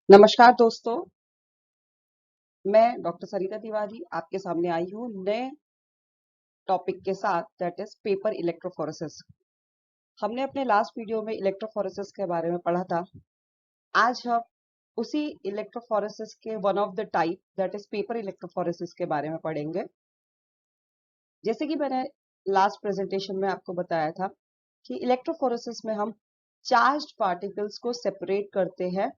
नमस्कार दोस्तों, मैं डॉक्टर सरिता तिवारी आपके सामने आई हूँ नए टॉपिक के साथ, दैट इज पेपर इलेक्ट्रोफोरेसिस। हमने अपने लास्ट वीडियो में इलेक्ट्रोफोरेसिस के बारे में पढ़ा था। आज हम उसी इलेक्ट्रोफोरेसिस के one of the type, that is paper electrophoresis के बारे में पढ़ेंगे। जैसे कि मैंने लास्ट प्रेजेंटेशन में आपको बताया था कि इलेक्ट्रोफोरेसिस में हम चार्ज्ड पार्टिकल्स को सेपरेट करते हैं.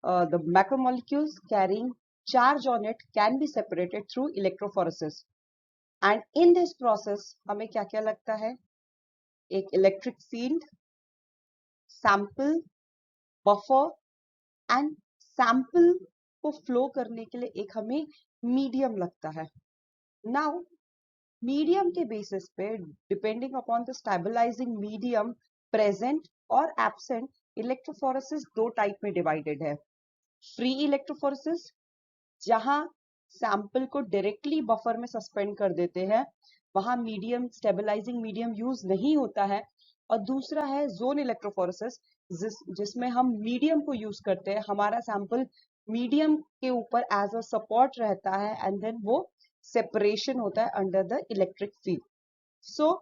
The macromolecules carrying charge on it can be separated through electrophoresis. And in this process हमें क्या क्या लगता है? एक electric field, sample, buffer and sample को फ्लो करने के लिए एक हमें मीडियम लगता है. नाउ मीडियम के बेसिस पे, depending upon the stabilising medium present और एब्सेंट, इलेक्ट्रोफोरेसिस दो टाइप में डिवाइडेड है. फ्री इलेक्ट्रोफोरेसिस, जहां सैंपल को डायरेक्टली बफर में सस्पेंड कर देते हैं, वहां मीडियम, स्टेबलाइजिंग मीडियम यूज नहीं होता है. और दूसरा है जोन इलेक्ट्रोफोरेसिस, जिसमें हम मीडियम को यूज करते हैं. हमारा सैंपल मीडियम के ऊपर एज अ सपोर्ट रहता है एंड देन वो सेपरेशन होता है under the electric field. So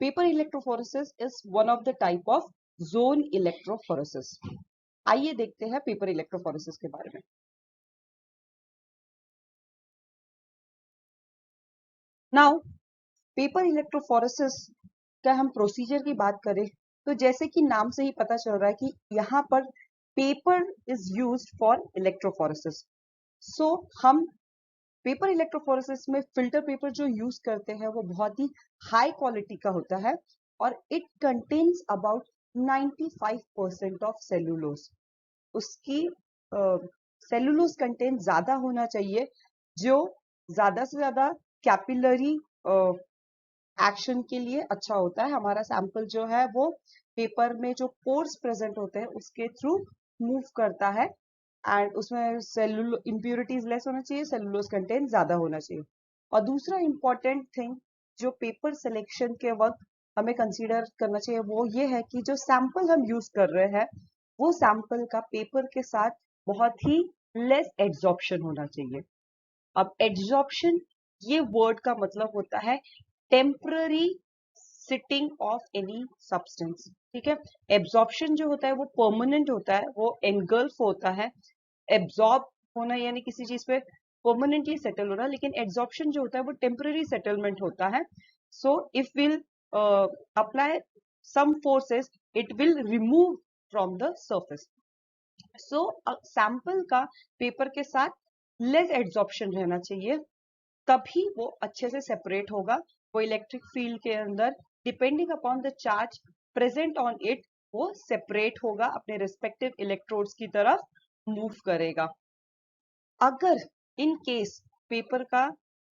paper electrophoresis is one of the type of zone electrophoresis. आइए देखते हैं पेपर इलेक्ट्रोफोरेसिस के बारे में. नाउ पेपर इलेक्ट्रोफोरेसिस का हम प्रोसीजर की बात करें तो जैसे कि नाम से ही पता चल रहा है कि यहाँ पर paper is used for electrophoresis. So हम पेपर इलेक्ट्रोफोरेसिस में फिल्टर पेपर जो यूज करते हैं वो बहुत ही हाई क्वालिटी का होता है और it contains about 95% of cellulose. उसकी सेलुलोज कंटेंट ज्यादा होना चाहिए, जो ज्यादा से ज्यादा कैपिलरी एक्शन के लिए अच्छा होता है. हमारा सैंपल जो है वो पेपर में जो पोर्स प्रेजेंट होते हैं उसके थ्रू मूव करता है एंड उसमें सेलुलो इम्प्योरिटीज लेस होना चाहिए, सेलुलोज कंटेंट ज्यादा होना चाहिए. और दूसरा इंपॉर्टेंट थिंग जो पेपर सिलेक्शन के वक्त हमें कंसीडर करना चाहिए वो ये है कि जो सैंपल हम यूज कर रहे हैं वो सैंपल का पेपर के साथ बहुत ही लेस एड्सॉर्प्शन होना चाहिए. अब एड्सॉर्प्शन ये वर्ड का मतलब होता है temporary sitting of any substance. ठीक है, एब्जॉर्प्शन जो होता है वो परमानेंट होता है, वो एनगल्फ होता है. एब्जॉर्ब होना यानी किसी चीज पे परमानेंटली सेटल होना, लेकिन एब्जॉर्प्शन जो होता है वो टेम्पररी सेटलमेंट होता है. So if will apply some forces it will remove from the surface. So sample का पेपर के साथ लेस एड्सॉर्प्शन रहना चाहिए, तभी वो अच्छे से सेपरेट होगा. वो इलेक्ट्रिक फील्ड के अंदर depending upon the charge present on it वो सेपरेट होगा, अपने रिस्पेक्टिव इलेक्ट्रोड्स की तरफ मूव करेगा. अगर इन केस पेपर का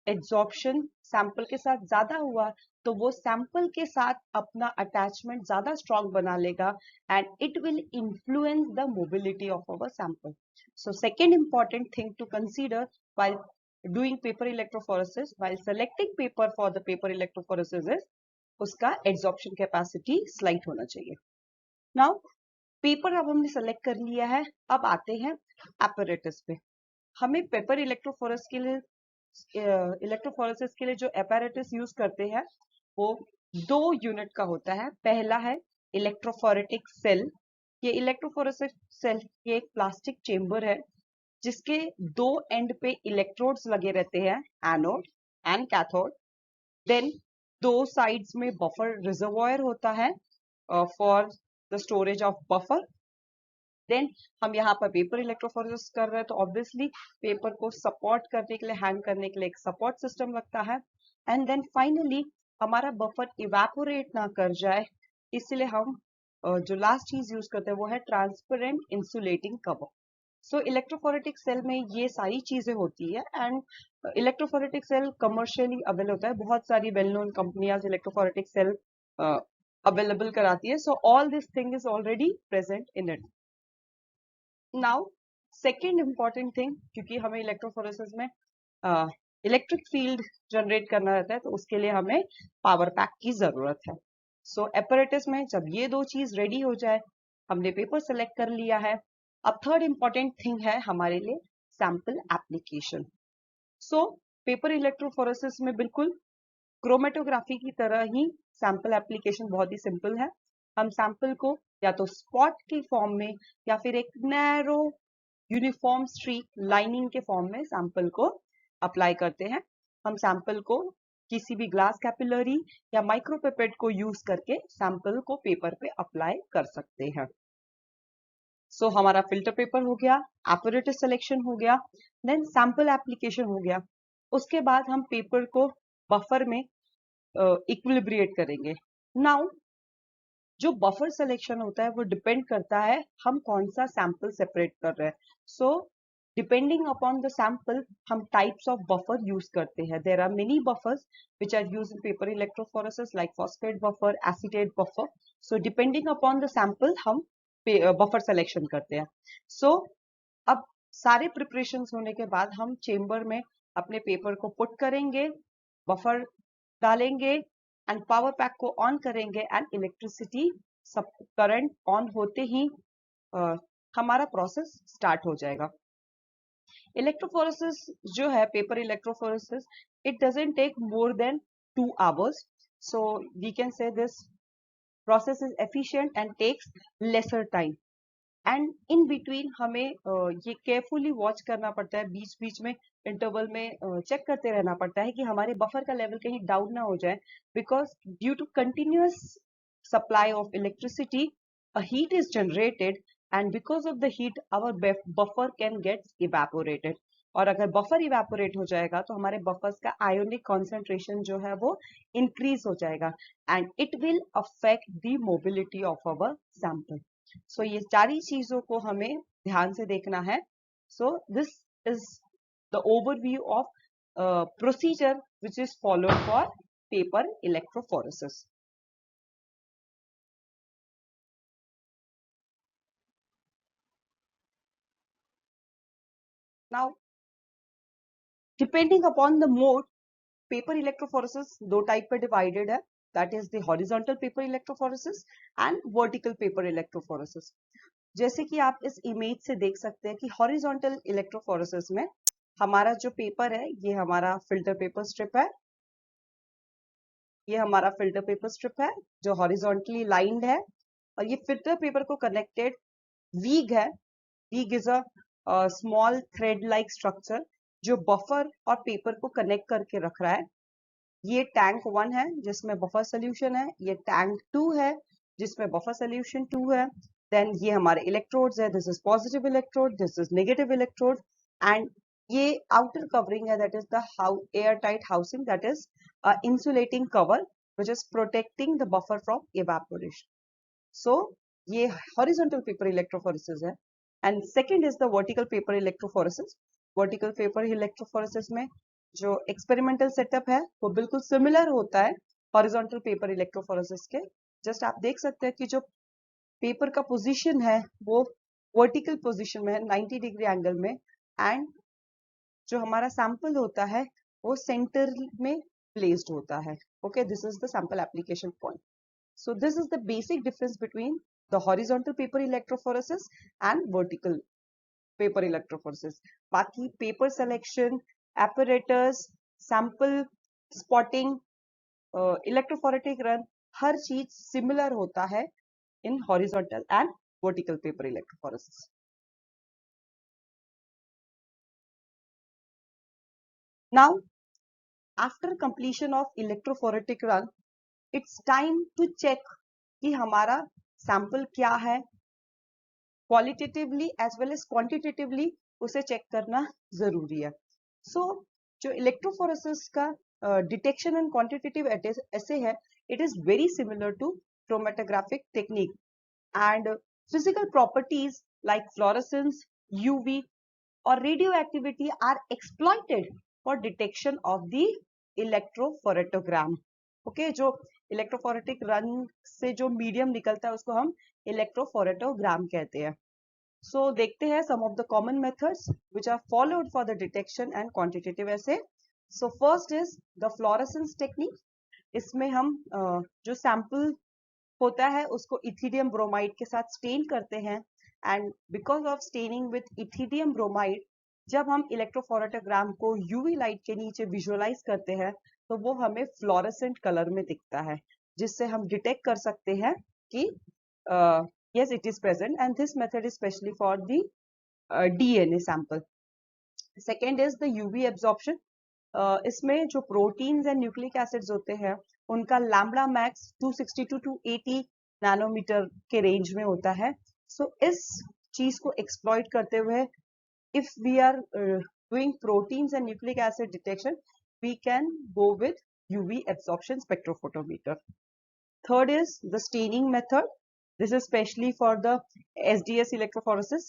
एड्सॉर्प्शन सैंपल के साथ ज्यादा हुआ तो वो सैंपल के साथ अपना अटैचमेंट ज्यादा स्ट्रॉन्ग बना लेगा and it will influence the mobility of our sample. So second important thing to consider while doing paper electrophoresis, while selecting paper for the paper electrophoresis is उसका एड्सॉर्प्शन कैपेसिटी स्लाइट होना चाहिए. Now paper अब हमने select कर लिया है, अब आते हैं एपरेटस पे. हमें पेपर इलेक्ट्रोफोरेसिस के लिए जो एपैरेटस यूज करते हैं वो दो यूनिट का होता है. पहला है इलेक्ट्रोफोरेटिक सेल. ये इलेक्ट्रोफोरेसिस सेल ये एक प्लास्टिक चेंबर है जिसके दो एंड पे इलेक्ट्रोड्स लगे रहते हैं, एनोड एंड कैथोड. देन दो साइड्स में बफर रिजर्वॉयर होता है for the storage of buffer. Then हम यहाँ पर पेपर इलेक्ट्रोफोरेसिस कर रहे हैं तो ऑब्वियसली पेपर को सपोर्ट करने के लिए, हैंग करने के लिए एक सपोर्ट सिस्टम लगता है. एंड देन फाइनली हमारा बफर इवेपोरेट ना कर जाए इसलिए हम जो लास्ट चीज यूज करते हैं वो है transparent insulating cover. So electrophoretic cell में ये सारी चीजें होती है and electrophoretic cell commercially available होता है. बहुत सारी वेल नोन कंपनियां इलेक्ट्रोफोरेटिक सेल अवेलेबल कराती है. So all this thing is already present in it. Now second important thing, क्योंकि हमें इलेक्ट्रोफोरेसिस में इलेक्ट्रिक फील्ड जनरेट करना रहता है तो उसके लिए हमें पावर पैक की जरूरत है. सो एपरेटस में जब ये दो चीज रेडी हो जाए हमने पेपर सेलेक्ट कर लिया है। अब थर्ड इंपॉर्टेंट थिंग है हमारे लिए sample application. So paper electrophoresis में बिल्कुल क्रोमेटोग्राफी की तरह ही सैंपल एप्लीकेशन बहुत ही सिंपल है। हम सैंपल को या तो स्पॉट के फॉर्म में या फिर एक नैरो यूनिफॉर्म स्ट्रीक लाइनिंग के फॉर्म में सैंपल को अप्लाई करते हैं। हम सैंपल को किसी भी ग्लास कैपिलरी या माइक्रोपिपेट को यूज करके सैंपल को पेपर पे अप्लाई कर सकते हैं। सो हमारा फिल्टर पेपर हो गया, एपरेटस सिलेक्शन हो गया, देन सैंपल एप्लीकेशन हो गया। उसके बाद हम पेपर को बफर में इक्विलिब्रिएट करेंगे। नाउ जो बफर सिलेक्शन होता है वो डिपेंड करता है हम कौन सा सैंपल सेपरेट कर रहे हैं। So depending upon the sample हम टाइप्स ऑफ बफर यूज करते हैं। There are many buffers which are used in paper electrophoresis like phosphate buffer, acetate buffer. So depending upon the sample हम buffer selection करते हैं। सो अब सारे preparations होने के बाद हम चेम्बर में अपने पेपर को पुट करेंगे, बफर डालेंगे एंड पावर पैक को ऑन करेंगे एंड इलेक्ट्रिसिटी सब करंट ऑन होते ही हमारा प्रोसेस स्टार्ट हो जाएगा। इलेक्ट्रोफोरेसिस जो है paper electrophoresis, it doesn't take more than 2 hours, so we can say this process is efficient and takes lesser time. And in between हमें ये केयरफुली वॉच करना पड़ता है, बीच बीच में इंटरवल में चेक करते रहना पड़ता है कि हमारे बफर का लेवल कहीं डाउन ना हो जाए, because due to continuous supply of electricity a heat is generated and because of the heat our buffer can get evaporated. और अगर बफर इवेपोरेट हो जाएगा तो हमारे बफर्स का आयोनिक कॉन्सेंट्रेशन जो है वो इंक्रीज हो जाएगा and it will affect the mobility of our sample. So ये सारी चीजों को हमें ध्यान से देखना है। So this is the overview of procedure which is followed for paper electrophoresis. Now depending upon the mode, paper electrophoresis दो टाइप पे डिवाइडेड है, that is the horizontal paper electrophoresis and vertical paper electrophoresis. जैसे कि आप इस image से देख सकते हैं कि हॉरिजॉन्टल इलेक्ट्रोफोरेसिस में हमारा जो पेपर है ये हमारा फिल्टर पेपर स्ट्रिप है। ये हमारा फिल्टर पेपर स्ट्रिप है जो हॉरिजॉन्टली लाइंड है और ये फिल्टर पेपर को कनेक्टेड वीग है। Wick is a small thread like structure जो बफर और पेपर को कनेक्ट करके रख रहा है। ये टैंक 1 है जिसमें बफर सोल्यूशन है, ये टैंक 2 है जिसमें बफर सोल्यूशन 2 है। देन ये हमारे इलेक्ट्रोड्स है, this is positive electrode, this is negative electrode and ये आउटर कवरिंग है that is the air tight housing, that is insulating cover which is protecting the buffer from evaporation. So ये horizontal paper electrophoresis है and second is the vertical paper electrophoresis. vertical paper electrophoresis में जो experimental setup है वो बिल्कुल similar होता है horizontal paper electrophoresis के। जस्ट आप देख सकते हैं कि जो पेपर का पोजीशन है वो वर्टिकल पोजीशन में है 90 डिग्री एंगल में एंड जो हमारा सैंपल होता है वो सेंटर में प्लेस्ड होता है। Okay, this is the sample application point. So this is the basic difference between the horizontal paper electrophoresis and vertical paper electrophoresis. बाकी paper selection, apparatus, sample spotting, electrophoretic run, हर चीज similar होता है in horizontal and vertical paper electrophoresis. Now after completion of electrophoretic run, it's time to check कि हमारा sample क्या है। Qualitatively as well as quantitatively उसे चेक करना जरूरी है। सो जो इलेक्ट्रोफोरेसिस का डिटेक्शन एंड क्वांटिटेटिव ऐसे है, it is very similar to chromatographic technique and physical properties like fluorescence, UV और radioactivity are exploited for detection of the electrophoretogram. Okay, जो electrophoretic run से जो मीडियम निकलता है उसको हम इलेक्ट्रोफोरेटोग्राम कहते हैं। सो देखते हैं some of the common methods which are followed for the detection and quantitative assay. So first is the fluorescence technique. इसमें हम जो सैंपल होता है उसको इथिडियम ब्रोमाइड के साथ स्टेन करते हैं, and because of staining with ethidium bromide जब हम इलेक्ट्रोफोरेटोग्राम को यूवी लाइट के नीचे विजुअलाइज करते हैं तो वो हमें फ्लोरेसेंट कलर में दिखता है, जिससे हम डिटेक्ट कर सकते हैं कि yes it is present, and this method is specially for the DNA sample. Second is the UV absorption. इसमें जो प्रोटीन्स एंड न्यूक्लिक एसिड्स होते हैं उनका लैम्बडा मैक्स 260 टू 280 नैनोमीटर के रेंज में होता है. सो इस चीज को एक्सप्लॉइट करते हुए if we are doing proteins and nucleic acid detection, we can go with UV absorption spectrophotometer. Third is the staining method. This is especially for the SDS electrophoresis.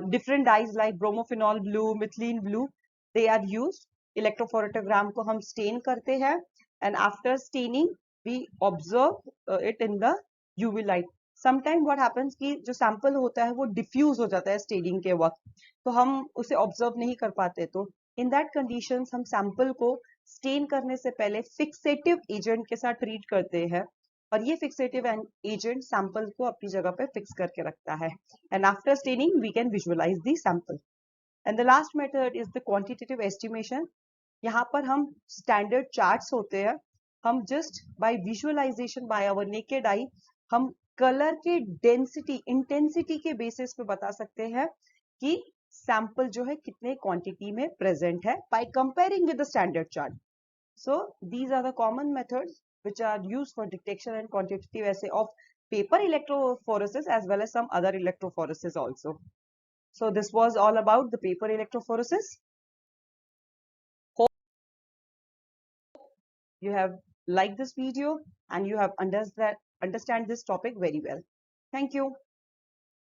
Different dyes like bromophenol blue, methylene blue, they are used. Electrophoretograph को हम stain करते हैं, and after staining we observe it in the UV light. Sometime what happens कि जो sample होता है वो diffuse हो जाता है staining के वक्त, तो हम उसे observe नहीं कर पाते. तो in that conditions हम sample को stain करने से पहले fixative agent के साथ treat करते हैं, और ये फिक्सेटिव एजेंट सैंपल को अपनी जगह पे फिक्स करके रखता है, and after staining we can visualise the sample. And the last method is the quantitative estimation. यहाँ पर हम स्टैंडर्ड चार्ट्स होते हैं, हम just by visualisation by our naked eye हम कलर के डेंसिटी इंटेंसिटी के बेसिस पे बता सकते हैं कि सैंपल जो है कितने क्वांटिटी में प्रेजेंट है by comparing with the standard chart. So these are the common methods which are used for detection and quantitative assay of paper electrophoresis as well as some other electrophoresis also. So this was all about the paper electrophoresis. Hope you have liked this video and you have understand this topic very well. Thank you.